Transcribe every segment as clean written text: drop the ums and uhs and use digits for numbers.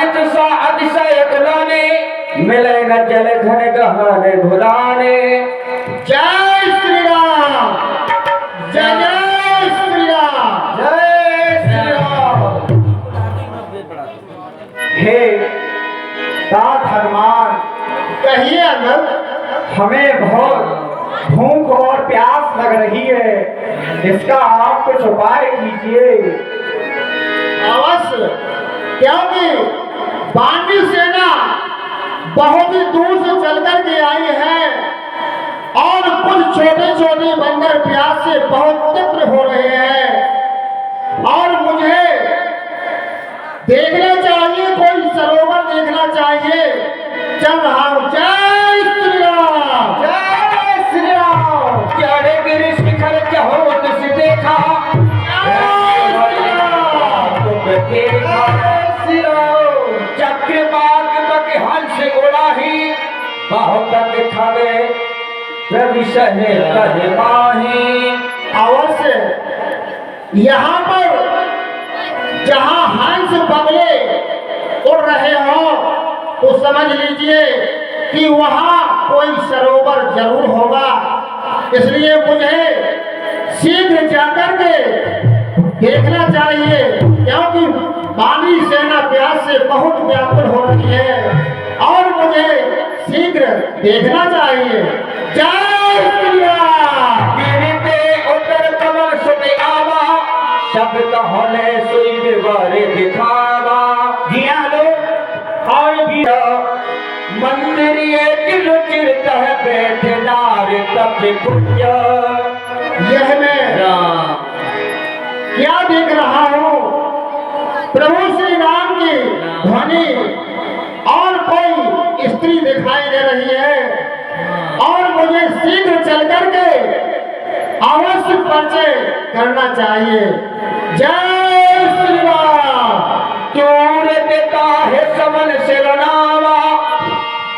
आदित सा अतिशय तुलाने, मिले न जल घन गहन घुलाने। जय श्री राम, जय जय श्री राम, जय श्री राम। हे तात हनुमान, कहिए अनंत, हमें बहुत भूख और प्यास लग रही है, इसका आप कुछ उपाय कीजिए। अवश्य, क्योंकि बांदी सेना बहुत ही दूर से चल कर के आई है और कुछ छोटे छोटे बंदर प्यास से बहुत तीव्र हो रहे हैं और मुझे देखना चाहिए, कोई सरोवर देखना चाहिए। चल रहा हूं। जय श्री राम, जय श्री राम। चढ़े गिरि शिखर चहो तुझ देखा, चक्रवाक बक हंस उड़ाही, बहुत खबे प्रविशहे कहे माही। अवश्य, यहाँ पर जहाँ हंस बगले उड़ रहे हो तो समझ लीजिए कि वहाँ कोई सरोवर जरूर होगा। इसलिए मुझे शीघ्र जाकर के देखना चाहिए, क्योंकि बाली सेना प्यास से बहुत व्याकुल हो रही है और मुझे शीघ्र देखना चाहिए। जय श्री राम। गिरते उतर कमल सुने आवा, शब्द होने सुई विवर दिखावा। जियालो और भी मंदिर एक रुचिर कह बैठे नार तप कुंज। यह मैं राम क्या देख रहा हूँ? प्रभु श्री राम की ध्वनि और कोई स्त्री दिखाई दे रही है और मुझे शीघ्र चल करके अवश्य परिचय करना चाहिए। जय श्री राम। चोर देता है समन सिरनावा,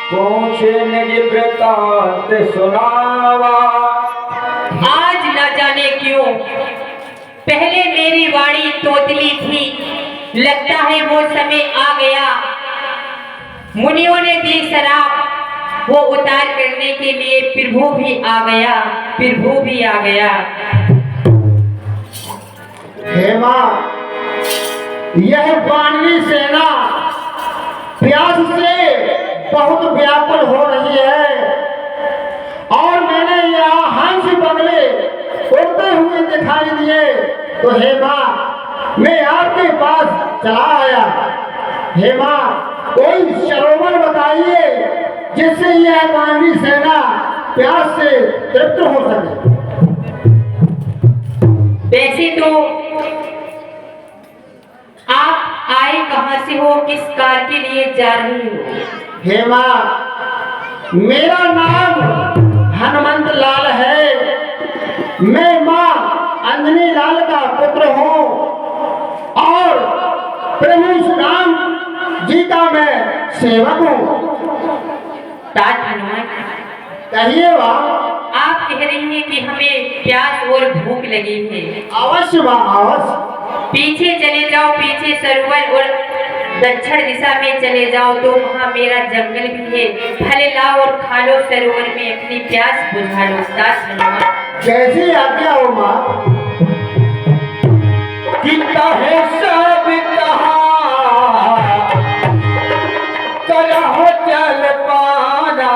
पूछे निज वृतांत सुनावा। आज न जाने क्यों पहले मेरी वाणी तोतली थी, लगता है वो समय आ गया। मुनियों ने दी शराब, वो उतार करने के लिए प्रभु भी आ गया, प्रभु भी आ गया। हे मां, यह बानवी सेना प्यास से बहुत व्याकुल हो रही है और मैंने यहाँ हंस बगले उड़ते हुए दिखाई दिए, तो हे मां मैं आपके पास चला आया। हे मां, कोई सरोवर बताइए जिससे यह बानवी सेना प्यास से तृप्त हो सके। वैसे तो आप आए कहाँ से हो, किस कार के लिए जा रही हो? हे मां, मेरा नाम हनुमंत लाल है। मैं मां अंजनी लाल का पुत्र हूँ और प्रभु राम जी का मैं सेवक हूँ। तात हनुमान, कहिए मां। आप कह रही हैं कि हमें प्यास और भूख लगी है। अवश्य मां, अवश्य। पीछे चले जाओ, पीछे सरोवर और दक्षिण दिशा में चले जाओ तो वहाँ मेरा जंगल भी है, फल लाओ और खा लो, सरोवर में अपनी प्यास बुझा लो। दास हनुमान, जैसी आज्ञा हो मां। कितना है सब कहा, करहो जल पाना,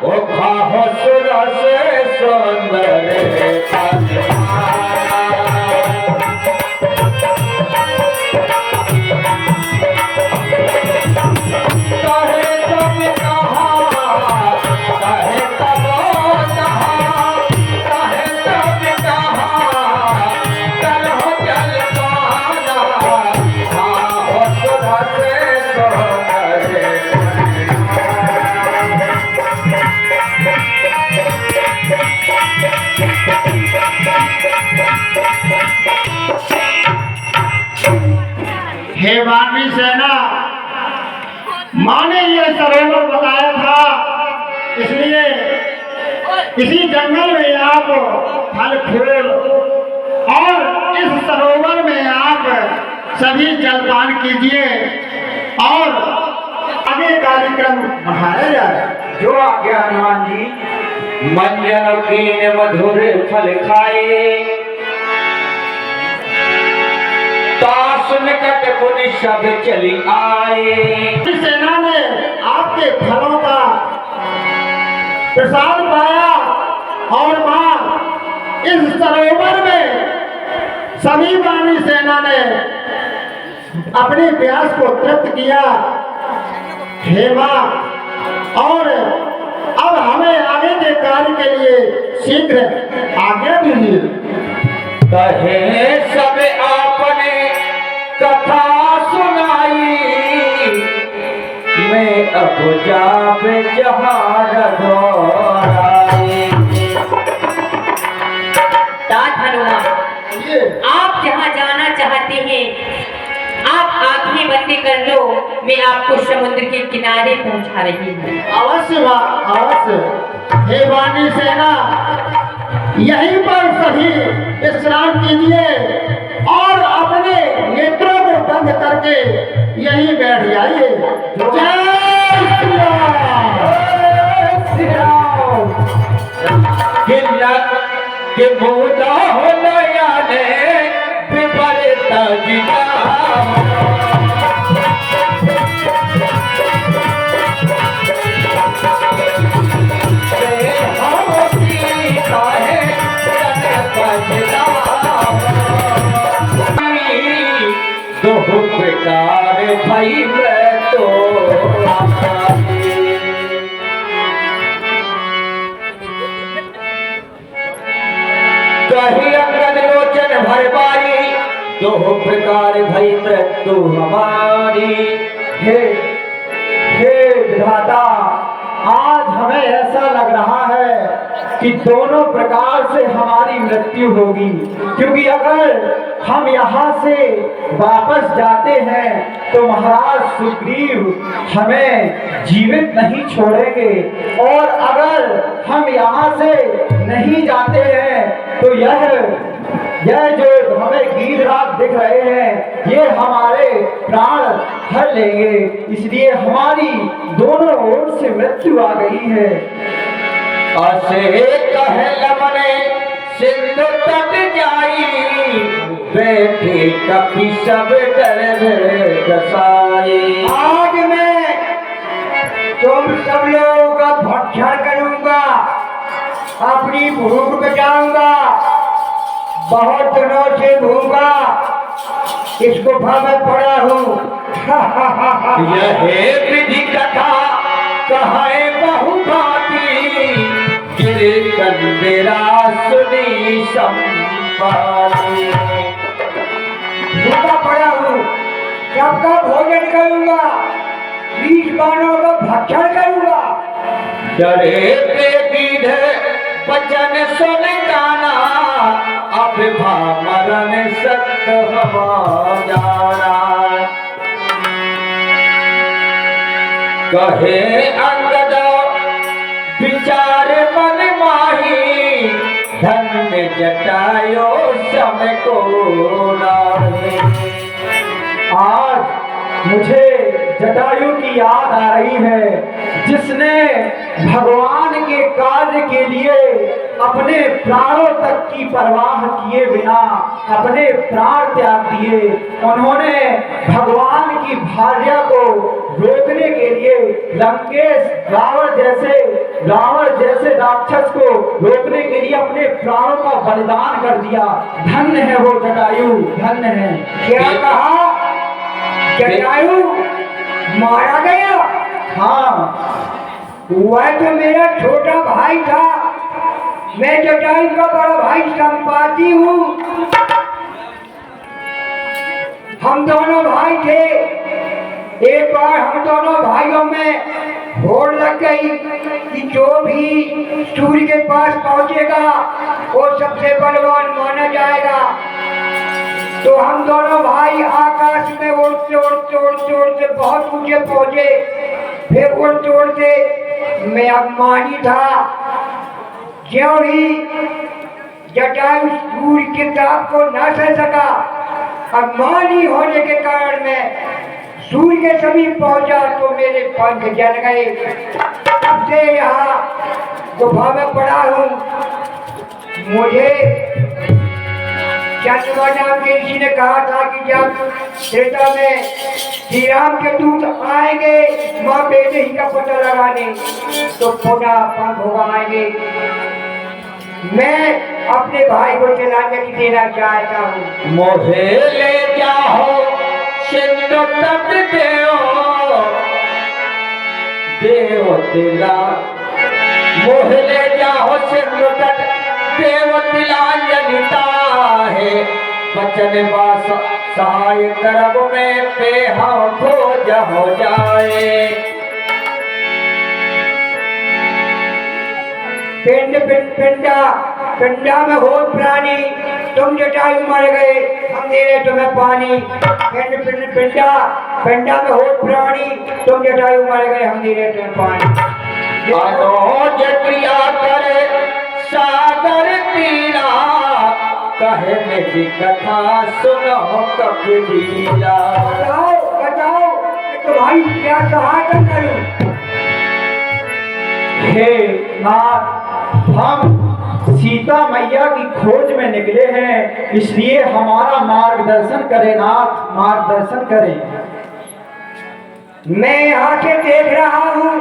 ओ खाहो सुरस सुंदर हे बानवी सेना, माँ ने यह सरोवर बताया था, इसलिए इसी जंगल में आप फल फूल और इस सरोवर में आप सभी जलपान कीजिए और आगे कार्यक्रम बढ़ाया जाए। जो आज्ञा हनुमान जी। मंजन कीन मधुर फल खाए, तास निकट पुनि सब चली आए। सेना ने आपके फलों का प्रसाद पाया और मां इस सरोवर में सभी वाणी सेना ने अपनी प्यास को तृप्त किया। हे मां, और अब हमें आगे के कार्य के लिए शीघ्र आज्ञा दीजिए। कहे सब आपने कथा सुनाई, मैं अब जावे जहां दोहराए। तात हनुमान, ये आप जहाँ जाना चाहते हैं आप आंखें बंद कर लो, मैं आपको समुद्र के किनारे पहुंचा रही हूँ। अवश्य मां, अवश्य। हे वाणी सेना, यहीं पर सभी विश्राम कीजिए और अपने नेत्रों को बंद करके यहीं बैठ जाइए। जय श्री राम। श्री राम। के मोदा हो नया ने विपरीता जिना। दो बेकार भाई मैं तो कही अंगद लोचन भर बारी, दो प्रकार भई मृत्यु हमारी। हे विधाता, आज हमें ऐसा लग रहा है कि दोनों प्रकार से हमारी मृत्यु होगी, क्योंकि अगर हम यहाँ से वापस जाते हैं तो महाराज सुग्रीव हमें जीवित नहीं छोड़ेंगे, और अगर हम यहाँ से नहीं जाते हैं तो यह जो हमें गीधराज दिख रहे हैं ये हमारे प्राण हर लेंगे, इसलिए हमारी दोनों ओर से मृत्यु आ गई है। असे कहे लमने सिंधु तट जाई, बैठे कपि सब डर दसाई। आज मैं तुम सब लोगों का भक्षण करूंगा, अपनी भूख मिटाऊंगा। बहुत दिनों से भूखा इस गुफा में पड़ा हूँ। यह विधि कथा कहे बहुभांति, गिरे कंदेरा सुनी संपाति। भूखा पड़ा हूँ, सबका भोजन करूंगा, 20 बाणों का भक्षण करूंगा। डरे पे गीध बचन सुन गाना, अब भामरन सत्य हवा जाना। कहे अंगद विचार मन माही, धन्य जटायो सम को नाहि। आज मुझे जटायु की याद आ रही है, जिसने भगवान के कार्य के लिए अपने प्राणों तक की परवाह किए बिना अपने प्राण त्याग दिए। उन्होंने भगवान की भार्या को रोकने के लिए लंकेश रावण जैसे राक्षस को रोकने के लिए अपने प्राणों का बलिदान कर दिया। धन्य है वो जटायु, धन्य है। क्या कहा? जटायु मारा गया? हाँ, वह तो मेरा छोटा भाई था, मैं जटायु का बड़ा भाई संपाति हूँ। हम दोनों भाई थे। एक बार हम दोनों भाइयों में होड़ लग गई कि जो भी सूर्य के पास पहुंचेगा वो सबसे बलवान माना जाएगा। तो हम दोनों भाई आकाश में उड़ते उड़ते उड़ते उड़ते बहुत ऊंचे पहुंचे। फिर उड़ते उड़ते मैं अभिमानी था, ज्यों ही जटायु सूर्य के ताप को न सह सका, अभिमानी होने के कारण मैं सूर्य के समीप पहुंचा तो मेरे पंख जल गए। तब से यहाँ गुफा में पड़ा हूँ। मुझे चंद्रमा नाम के ऋषि ने कहा था कि जब त्रेता में श्री राम के दूत आएंगे माँ बेटे ही का पता लगाने तो पुनः पंख उगाएंगे। मैं अपने भाई को श्रद्धांजलि देना चाहता हूँ। मोहे ले जाओ सिंधु तट देव तिला, मोहे ले जाओ सिंधु तट देव तिलांजलिता है। बचन बास सहाय करब में पेहा खोज हो जाए। पिंड पिंड पिंडा पिंडा में हो प्राणी, तुम जटायु मर गए हम दे रहे तुम्हें पानी। पिंड पिंड पिंडा पिंडा में हो प्राणी, तुम जटायु मर गए हम दे रहे तुम्हें पानी। अनुज क्रिया करे सागर तीरा, कहे मेरी कथा सुनो कबीरा। बताओ बताओ मैं तुम्हारी क्या सहायता करूं। हे नाथ, हम सीता मैया की खोज में निकले हैं, इसलिए हमारा मार्गदर्शन करें नाथ, मार्गदर्शन करें। मैं यहाँ से देख रहा हूँ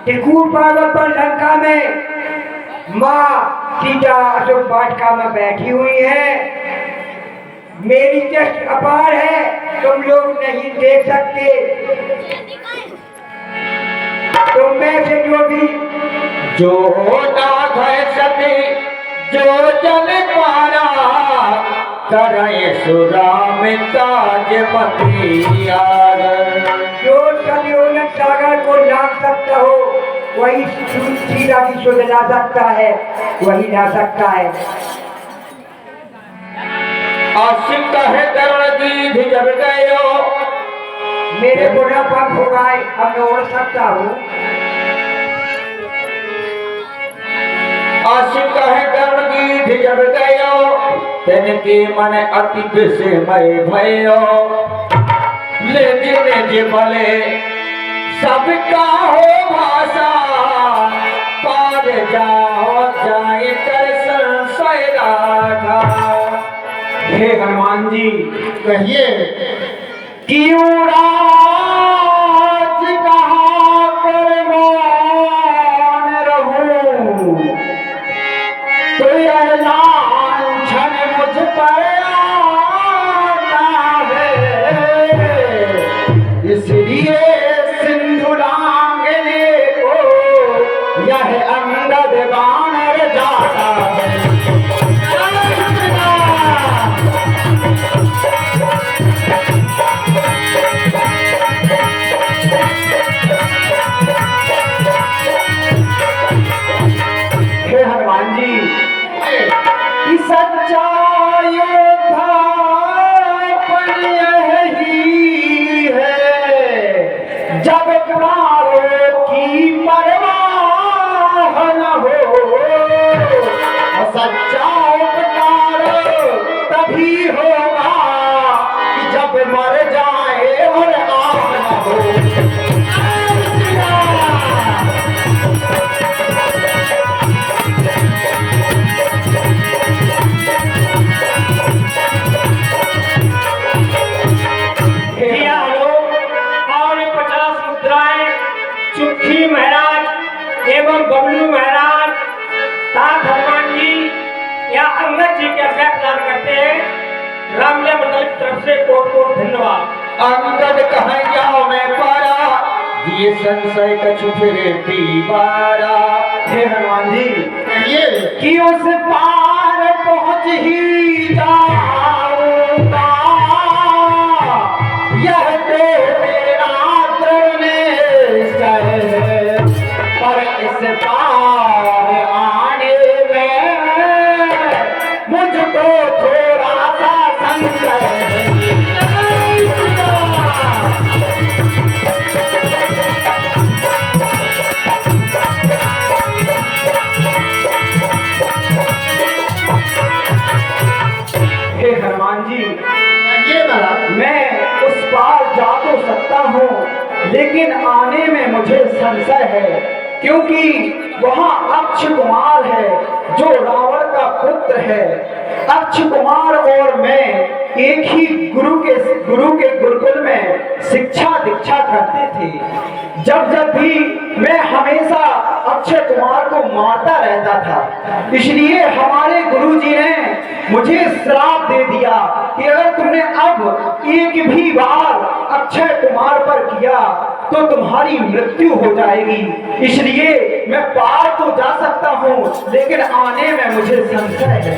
त्रिकूट पर्वत पर लंका में माँ सीता अशोक वाटिका में बैठी हुई है। मेरी दृष्टि अपार है, तुम लोग नहीं देख सकते। तो मैं से जो ना भय सके जो जल पारा, करे सुराम ताज पतियार। जो सदयोजन सागर को लांग सकता हो वही सीता की सुध ला सकता है, वही ला सकता है। आशिक है दर्द जब गयो, मेरे बुढ़ा पंख हो गए, अब मैं उड़ सकता हूँ। आशिक है दर्द जब गयो, तिनके मन अति विस्मय भयो। ले जे भले सबका हो भाषा, पार जाओ जाए कर संशय राधा। हे हनुमान जी, कहिए क्यों राज कहाँ पर मौन रहूं, तो यह लांछन मुझ पर आता है। इसलिए सिंधु लांघने को यह अंगद बानर जाता है। हे हनुमान जी, कि सच्चा योद्धा पर यही है, जब प्राणों की परवाह न हो। और सच्चा उपकार तभी होगा कि जब मर जाए और आह न हो। चुटकी महाराज एवं बबलू महाराज साथ हनुमान जी या अंगद जी के अभ्यास प्रदान करते हैं। रामलीला मंडल की तरफ से कोट कोट धन्यवाद। अंगद कहे जाओ मैं पारा, ये संशय कछु फिरे दीवारा। हे हनुमान जी, कहिए कि उस पार पहुंच ही जाऊंगा, यह तो मेरा दृढ़ निश्चय है। पर इस पार आने में मुझको थोड़ा सा संशय है। हे हनुमान जी, कहिए महाराज। मैं उस पार जा तो लेकिन आने में मुझे संशय है, क्योंकि वहाँ अक्ष कुमार है जो रावण का पुत्र है। अक्ष कुमार और मैं एक ही गुरु के गुरुकुल में शिक्षा दीक्षा करते थे। जब जब भी मैं हमेशा अक्षय कुमार को मारता रहता था, इसलिए हमारे गुरुजी ने मुझे श्राप दे दिया कि अगर तुमने अब एक भी बार अक्षय कुमार पर किया तो तुम्हारी मृत्यु हो जाएगी। इसलिए मैं पार तो जा सकता हूँ, लेकिन आने में मुझे संशय है।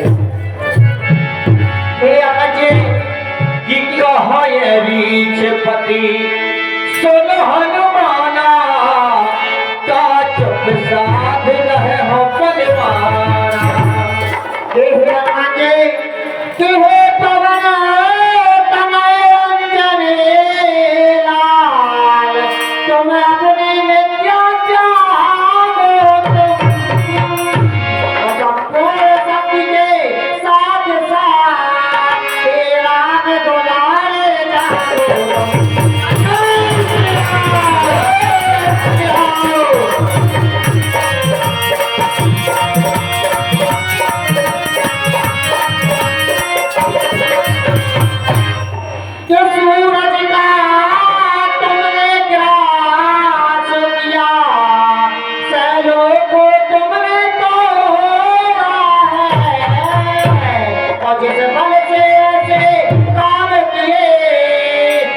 हे अजय कि कहे रीछ पति सुन हनुमाना का चुप साध रहे हो परिवारा। हे अजय कि हे पवन तनय अंजनी लाल, तुम अपनी विद्या जानो तुम पूर्ण शक्ति के साथ साथ हे राम दुलारे जानो। कि सूरज का तुमने ग्रास किया, सैलों को तुमने तोड़ा है, और जिस बल से ऐसे काम किए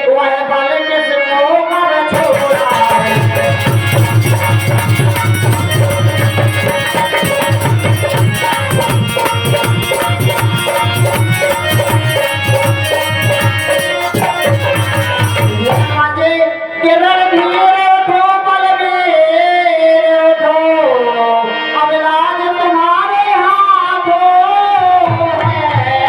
वह बल किसको कर छोड़ा है। किरण धीरे उठो बलवीर उठो, अब लाज तुम्हारे हाथों है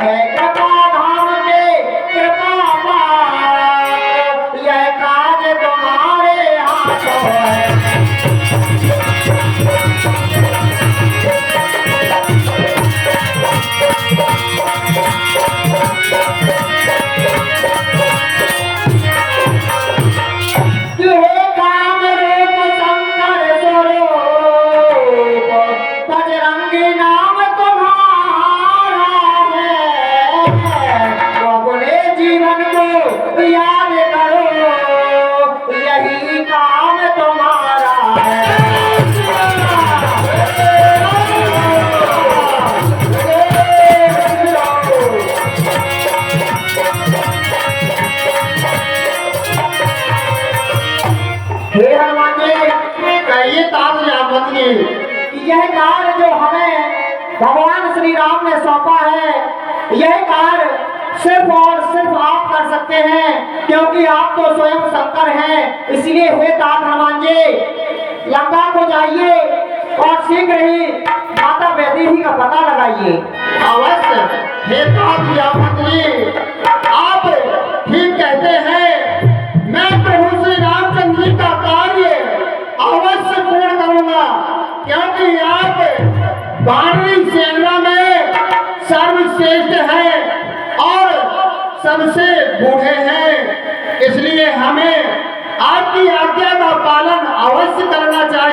कृपा धाम के कृपा पात्र, यह काज तुम्हारे हाथों है। हे काम रूप शंकर स्वरूप, बजरंगी नाम तुम्हारा है, तो अपने जीवन को याद करो, यही काम तुम्हारा है। हे हनुमान जी, कहिए तात जामवंती कि यह कार्य जो हमें भगवान श्री राम ने सौंपा है, यह कार्य सिर्फ और सिर्फ आप कर सकते हैं, क्योंकि आप तो स्वयं शंकर हैं। इसलिए हुए तात हनुमान जी, लंका को जाइए और शीघ्र ही माता वैदेही का पता लगाइए। अवश्य हे तात जामवंती, आप ठीक कहते हैं। मैं प्रभु श्री रामचंद्र जी का कार्य अवश्य पूर्ण करूंगा, क्योंकि आप वानरी सेना में सर्वश्रेष्ठ हैं और सबसे बूढ़े हैं। इसलिए हमें आपकी आज्ञा का पालन अवश्य करना चाहिए।